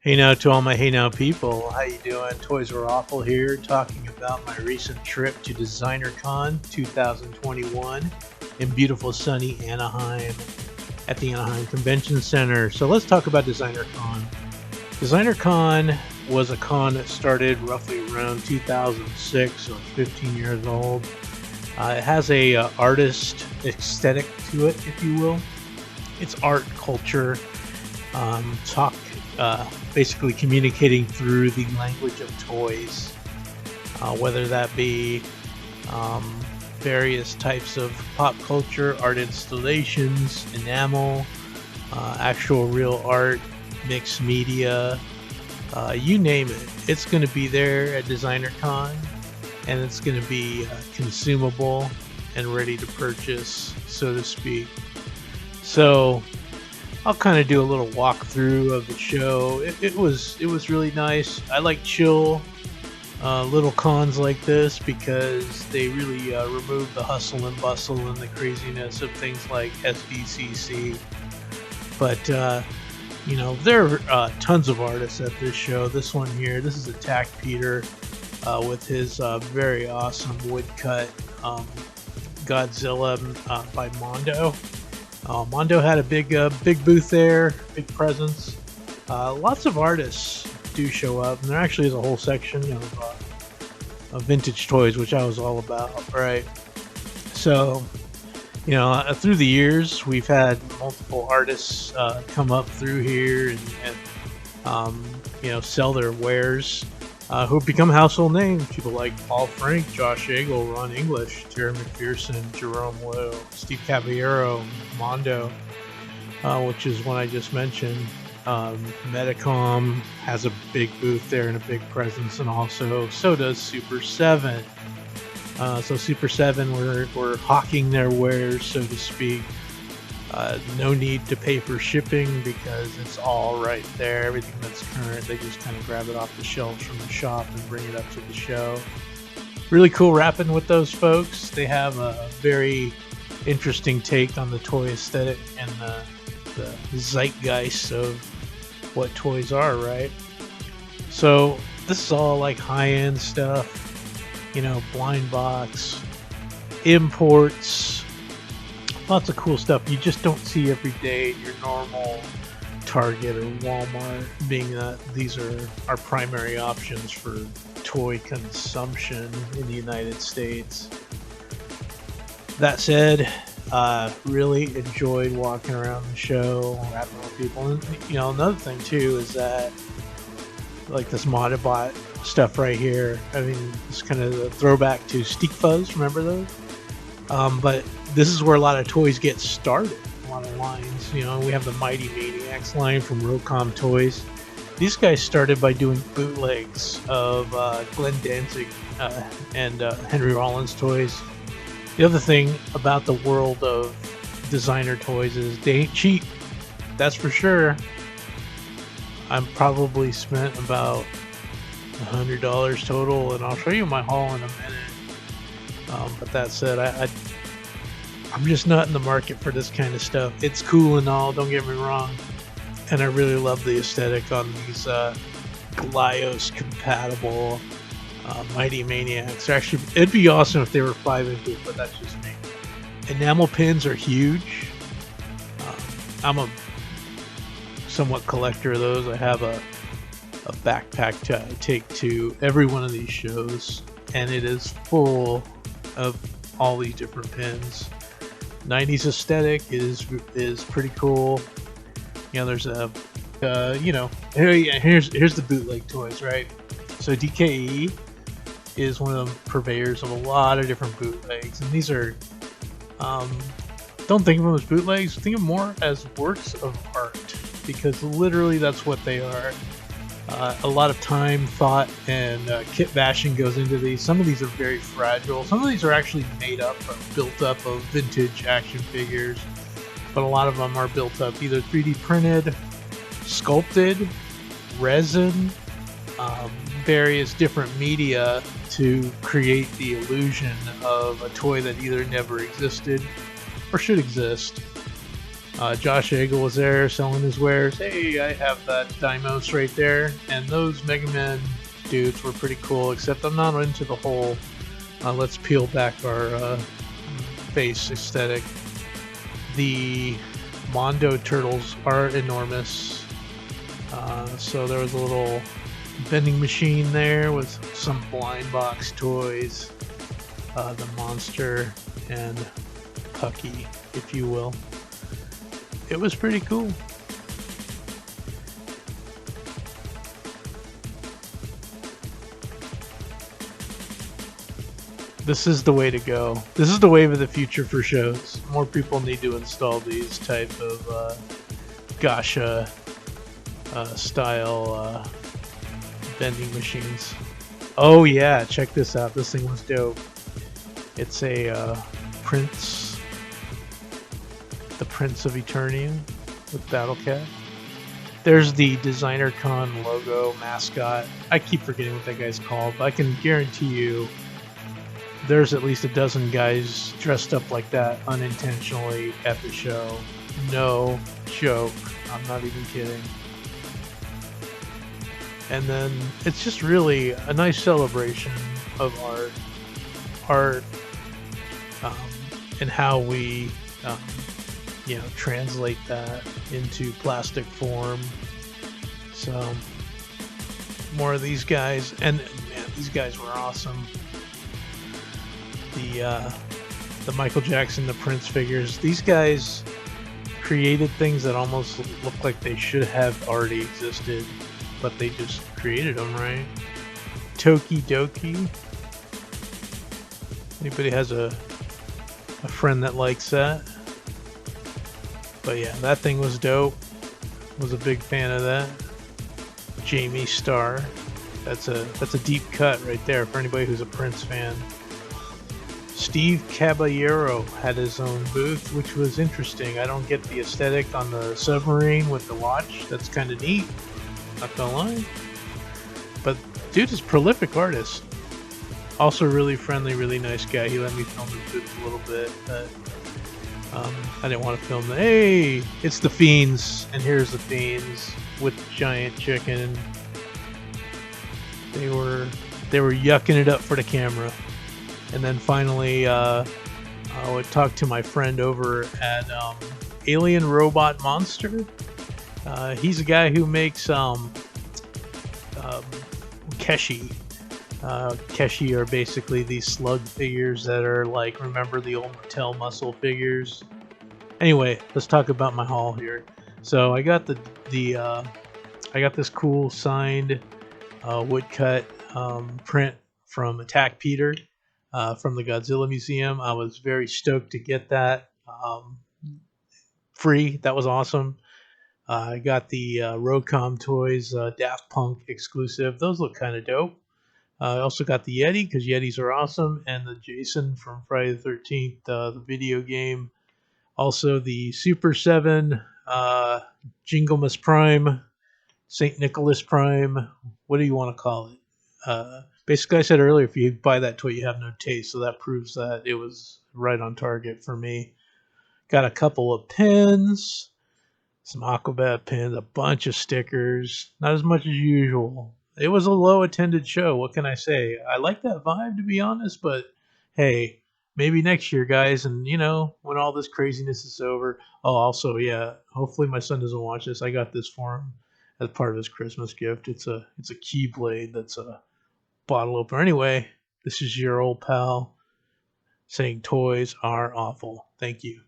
Hey now to all my hey now people, how you doing? ToysAreAwful here, talking about my recent trip to DesignerCon 2021 in beautiful sunny Anaheim at the Anaheim Convention Center. So let's talk about DesignerCon. DesignerCon was a con that started roughly around 2006, so it's 15 years old. It has a artist aesthetic to it, if you will. It's art, culture, basically communicating through the language of toys, whether that be various types of pop culture, art installations, enamel, actual real art, mixed media, you name it. It's going to be there at DesignerCon, and it's going to be consumable and ready to purchase, so to speak. So I'll kind of do a little walkthrough of the show. It was really nice. I like chill little cons like this because they really remove the hustle and bustle and the craziness of things like SDCC. But there are tons of artists at this show. This one here, this is Attack Peter with his very awesome woodcut Godzilla by Mondo. Mondo had a big booth there, big presence. Lots of artists do show up, and there actually is a whole section of vintage toys, which I was all about, right? So, through the years, we've had multiple artists come up through here and sell their wares, who have become household names. People like Paul Frank, Josh Agel, Ron English, Terry McPherson, Jerome Lowe, Steve Caballero, Mondo, which is one I just mentioned. Metacom has a big booth there and a big presence, and also so does Super 7. So Super 7, we're hawking their wares, so to speak. No need to pay for shipping because it's all right there. Everything that's current, they just kind of grab it off the shelves from the shop and bring it up to the show. Really cool rapping with those folks. They have a very interesting take on the toy aesthetic and the zeitgeist of what toys are, right? So this is all like high-end stuff, blind box, imports, lots of cool stuff you just don't see every day at your normal Target or Walmart, being that these are our primary options for toy consumption in the United States. That said, really enjoyed walking around the show, rapping with people. And another thing too is that, like, this Modibot stuff right here, I mean, it's kind of a throwback to Steak Fuzz, remember those? But this is where a lot of toys get started, a lot of lines. We have the Mighty Maniacs line from Rocom Toys. These guys started by doing bootlegs of Glenn Danzig and Henry Rollins toys. The other thing about the world of designer toys is they ain't cheap. That's for sure. I'm probably spent about $100 total, and I'll show you my haul in a minute. But that said, I'm just not in the market for this kind of stuff. It's cool and all, don't get me wrong, and I really love the aesthetic on these Glyos compatible Mighty Maniacs. Actually, it'd be awesome if they were 5 inches, but that's just me. Enamel pins are huge. I'm a somewhat collector of those. I have a backpack to take to every one of these shows, and it is full of all these different pins. 90s aesthetic is pretty cool. There's a here's the bootleg toys, right? So DKE is one of the purveyors of a lot of different bootlegs, and these are don't think of them as bootlegs, think of them more as works of art, because literally that's what they are. A lot of time, thought, and kit bashing goes into these. Some of these are very fragile. Some of these are actually made up or built up of vintage action figures, but a lot of them are built up either 3D printed, sculpted, resin, various different media to create the illusion of a toy that either never existed or should exist. Josh Agel was there selling his wares. Hey, I have that Dimos right there. And those Mega Man dudes were pretty cool, except I'm not into the whole let's peel back our face aesthetic. The Mondo turtles are enormous. So there was a little vending machine there with some blind box toys, the monster, and Pucky, if you will. It was pretty cool. This is the way to go. This is the wave of the future for shows. More people need to install these type of gacha style vending machines. Oh yeah, check this out. This thing was dope. It's a Prince, the Prince of Eternia with Battle Cat. There's the Designer Con logo mascot. I keep forgetting what that guy's called, but I can guarantee you there's at least a dozen guys dressed up like that unintentionally at the show. No joke. I'm not even kidding. And then it's just really a nice celebration of art, and how we, translate that into plastic form. So more of these guys, and man, these guys were awesome. The Michael Jackson, the Prince figures. These guys created things that almost look like they should have already existed, but they just created them, right? Toki Doki. Anybody has a friend that likes that? But yeah, that thing was dope. Was a big fan of that. Jamie Starr. That's a deep cut right there for anybody who's a Prince fan. Steve Caballero had his own booth, which was interesting. I don't get the aesthetic on the submarine with the watch. That's kind of neat. Not gonna lie. But dude is a prolific artist. Also really friendly, really nice guy. He let me film his booth a little bit. But, I didn't want to film the, hey, it's the Fiends, and here's the Fiends with Giant Chicken. They were yucking it up for the camera. And then finally, I would talk to my friend over at Alien Robot Monster. He's a guy who makes Keshi. Keshi are basically these slug figures that are like, remember the old Mattel muscle figures? Anyway, let's talk about my haul here. So I got I got this cool signed woodcut print from Attack Peter from the Godzilla Museum. I was very stoked to get that free. That was awesome. I got the Rocom Toys Daft Punk exclusive. Those look kind of dope. I also got the Yeti because Yetis are awesome, and the Jason from Friday the 13th, the video game. Also the Super 7, Jinglemas Prime, St. Nicholas Prime. What do you want to call it? Basically, I said earlier, if you buy that toy, you have no taste, so that proves that it was right on target for me. Got a couple of pins, some Aquabat pins, a bunch of stickers. Not as much as usual. It was a low attended show. What can I say? I like that vibe, to be honest, but hey, maybe next year, guys. And when all this craziness is over. Oh, also, yeah. Hopefully, my son doesn't watch this. I got this for him as part of his Christmas gift. It's a Keyblade that's a bottle opener. Anyway, this is your old pal saying toys are awful. Thank you.